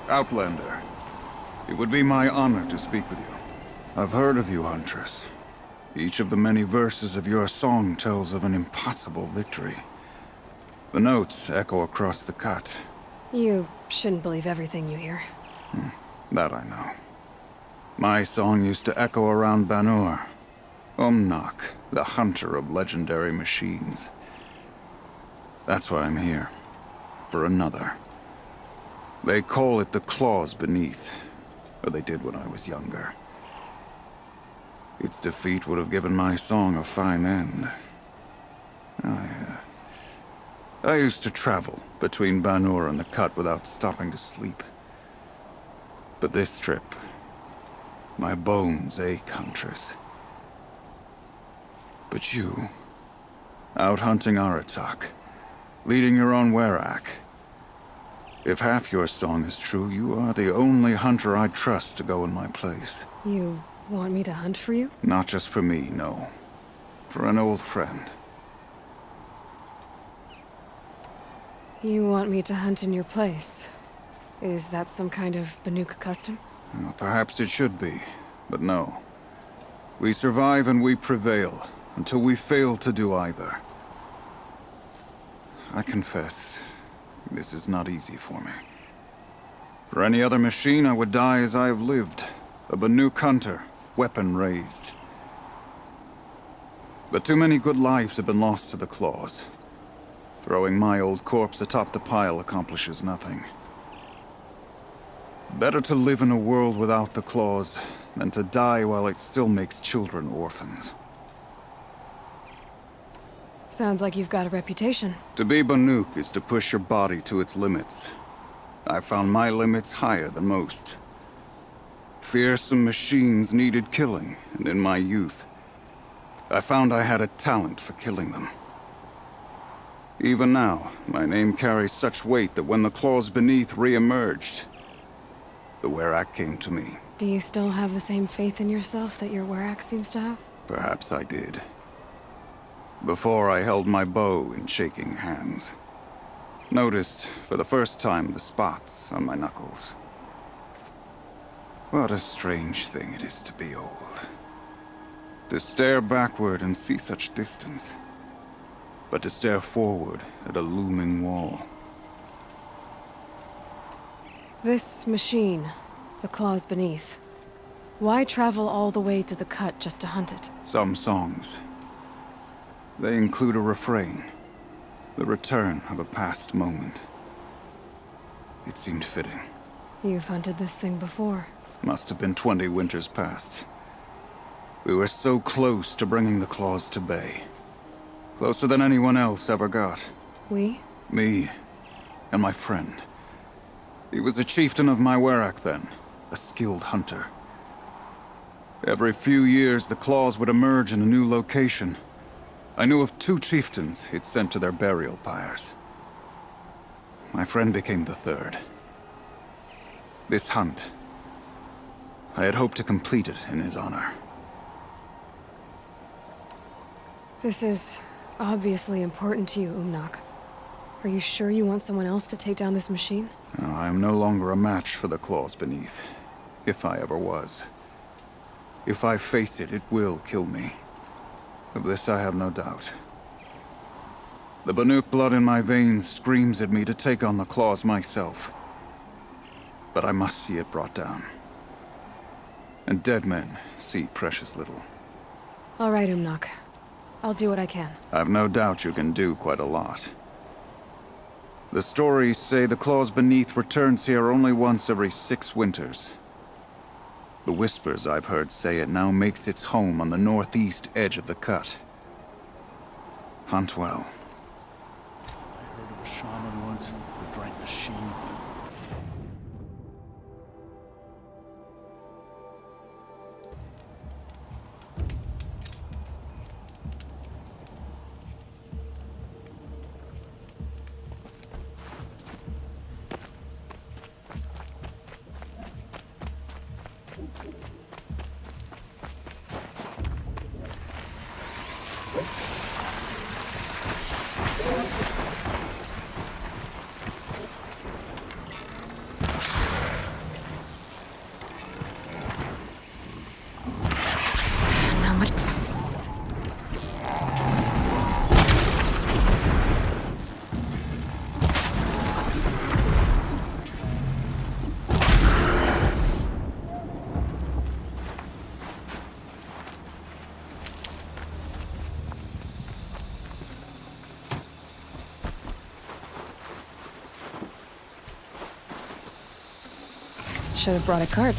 Outlander. It would be my honor to speak with you. I've heard of you, Huntress. Each of the many verses of your song tells of an impossible victory. The notes echo across the cut. You shouldn't believe everything you hear. That I know. My song used to echo around Banur. Umnak, the hunter of legendary machines. That's why I'm here. For another. They call it the claws beneath. Or they did when I was younger. Its defeat would have given my song a fine end. I used to travel between Banur and the Cut without stopping to sleep. But this trip, my bones ache, Huntress. But you, out hunting Aratak, leading your own Werak. If half your song is true, you are the only hunter I'd trust to go in my place. You want me to hunt for you? Not just for me, no. For an old friend. You want me to hunt in your place? Is that some kind of Banuk custom? Well, perhaps it should be, but no. We survive and we prevail, until we fail to do either. I confess, this is not easy for me. For any other machine, I would die as I have lived. A Banuk hunter, weapon raised. But too many good lives have been lost to the claws. Throwing my old corpse atop the pile accomplishes nothing. Better to live in a world without the claws than to die while it still makes children orphans. Sounds like you've got a reputation. To be Banuk is to push your body to its limits. I found my limits higher than most. Fearsome machines needed killing, and in my youth, I found I had a talent for killing them. Even now, my name carries such weight that when the claws beneath re-emerged, the Werak came to me. Do you still have the same faith in yourself that your Werak seems to have? Perhaps I did. Before I held my bow in shaking hands. Noticed, for the first time, the spots on my knuckles. What a strange thing it is to be old. To stare backward and see such distance. But to stare forward at a looming wall. This machine, the claws beneath. Why travel all the way to the Cut just to hunt it? Some songs. They include a refrain. The return of a past moment. It seemed fitting. You've hunted this thing before. Must have been 20 winters past. We were so close to bringing the claws to bay. Closer than anyone else ever got. We? Me. And my friend. He was a chieftain of my Werak then. A skilled hunter. Every few years, the claws would emerge in a new location. I knew of 2 chieftains he'd sent to their burial pyres. My friend became the 3rd. This hunt, I had hoped to complete it in his honor. This is obviously important to you, Umnak. Are you sure you want someone else to take down this machine? No, I am no longer a match for the claws beneath. If I ever was. If I face it, it will kill me. Of this I have no doubt. The Banuk blood in my veins screams at me to take on the claws myself. But I must see it brought down. And dead men see precious little. All right, Umnak. I'll do what I can. I've no doubt you can do quite a lot. The stories say the claws beneath returns here only once every 6 winters. The whispers I've heard say it now makes its home on the northeast edge of the Cut. Hunt well. I heard of a shaman once who drank the sheep. Should have brought a cart.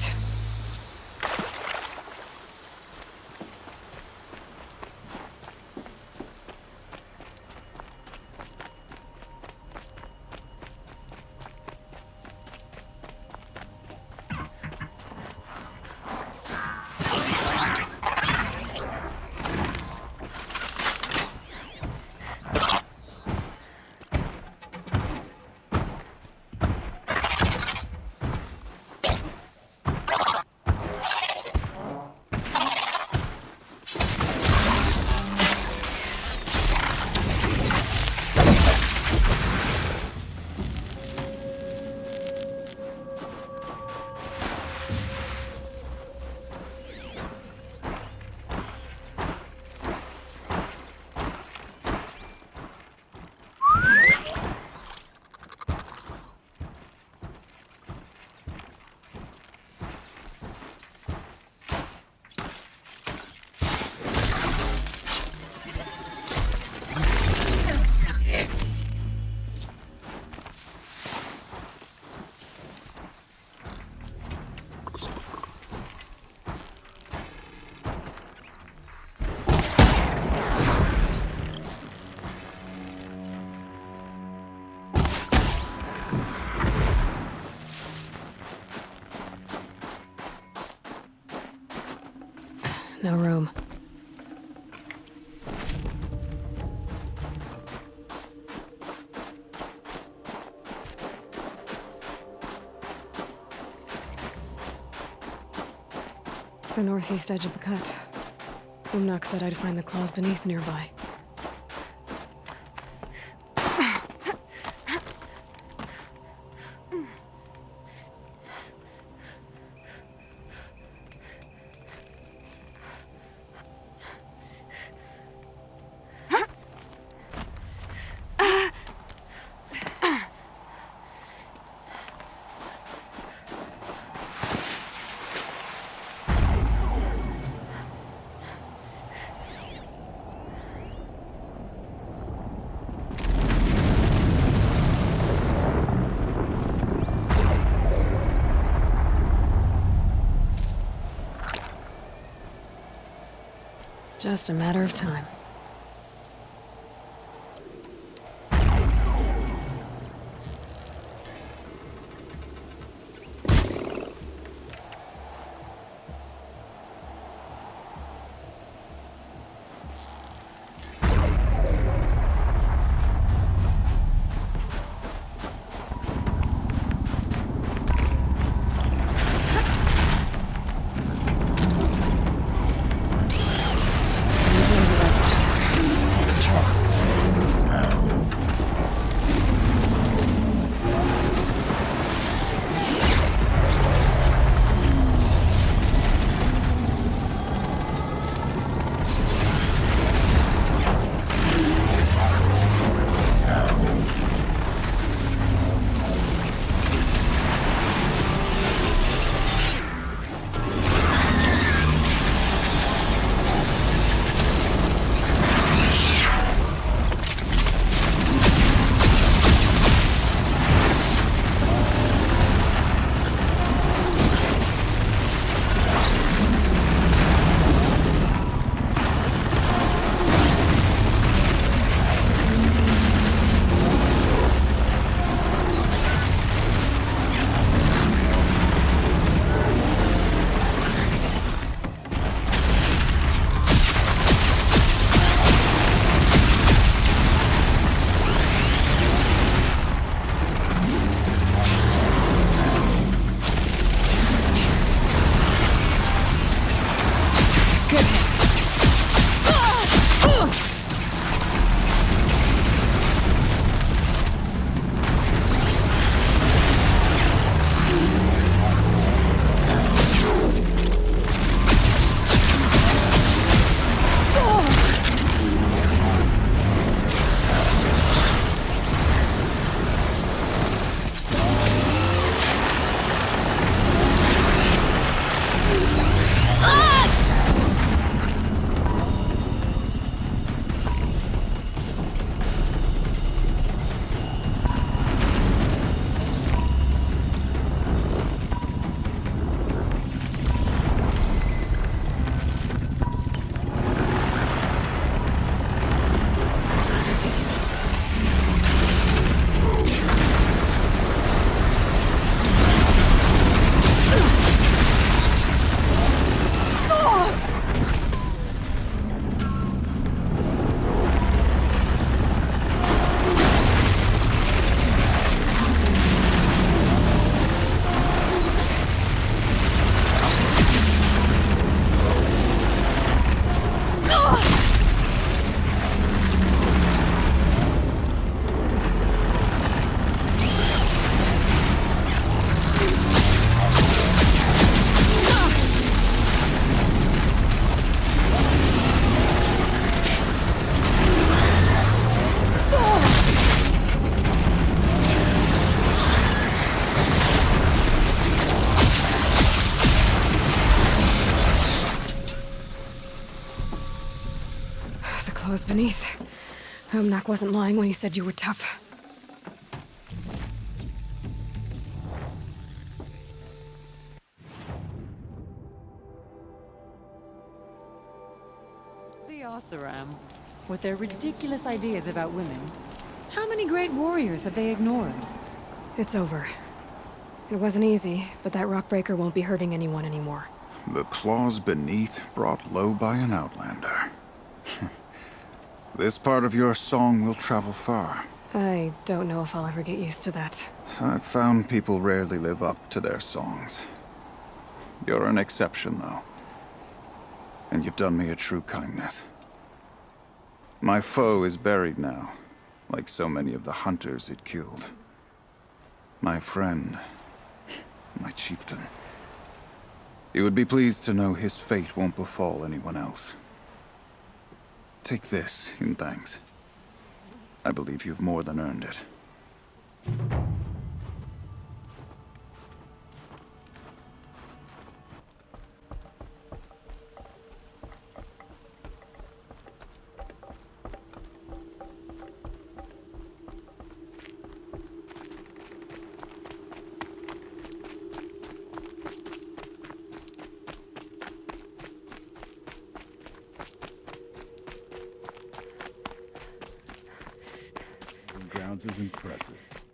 No room. The northeast edge of the cut. Umnak said I'd find the claws beneath nearby. Just a matter of time. Need to interrupt. beneath. Umnak wasn't lying when he said you were tough. The Oseram, with their ridiculous ideas about women. How many great warriors have they ignored? It's over. It wasn't easy, but that rockbreaker won't be hurting anyone anymore. The claws beneath brought low by an outlander. This part of your song will travel far. I don't know if I'll ever get used to that. I've found people rarely live up to their songs. You're an exception, though. And you've done me a true kindness. My foe is buried now, like so many of the hunters it killed. My friend, my chieftain. You would be pleased to know his fate won't befall anyone else. Take this in thanks. I believe you've more than earned it. Grounds is impressive.